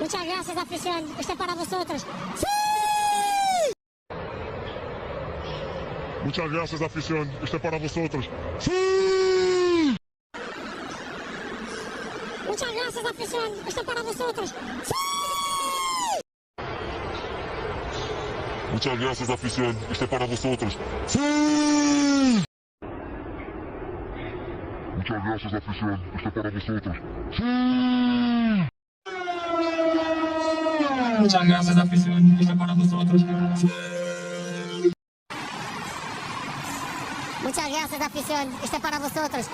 Muchas gracias, afición. Esto es para vosotros. Muchas gracias, afición. Este es para vosotros. Muchas gracias, afición. Esto es para vosotros. Muchas gracias, afición. Este es para vosotros. Muchas gracias, afición. Este es para vosotros. Muchas gracias, afición. Esto es para vosotros. Muchas gracias, afición. Esto es para vosotros.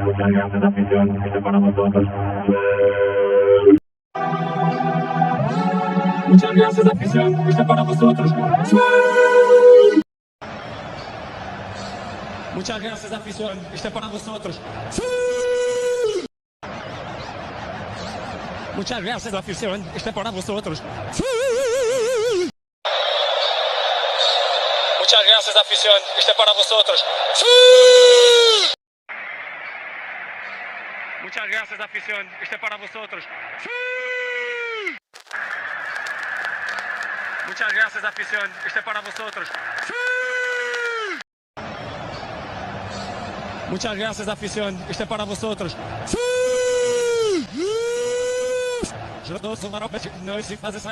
Muchas gracias, afición. Esto es para vosotros. Muchas gracias, afición. Esto es para vosotros. Muchas gracias, afición. Esto es para vosotros. Muchas gracias, afición. Esto es para vosotros. Muchas gracias, afición. Esto es para vosotros. Muchas gracias, afición. Esto es para vosotros. Muchas gracias, afición. Esto es para vosotros. Muchas gracias, afición. Esto es para vosotros. Yo no soy no si fazes